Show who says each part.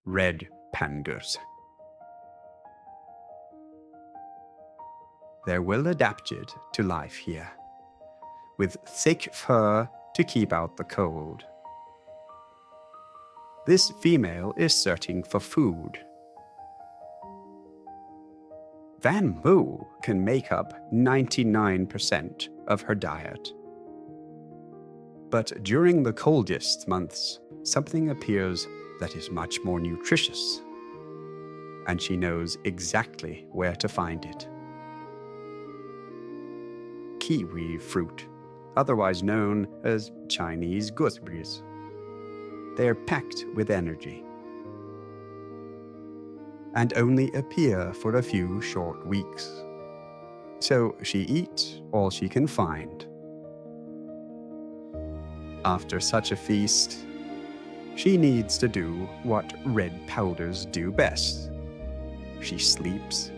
Speaker 1: red pandas. They're well adapted to life here, with thick fur to keep out the cold. This female is searching for food. Bamboo can make up 99% of her diet. But during the coldest months, something appears that is much more nutritious, and she knows exactly where to find it. Kiwi fruit, otherwise known as Chinese gooseberries. They are packed with energy and only appear for a few short weeks. So she eats all she can find. After such a feast, she needs to do what red powders do best. She sleeps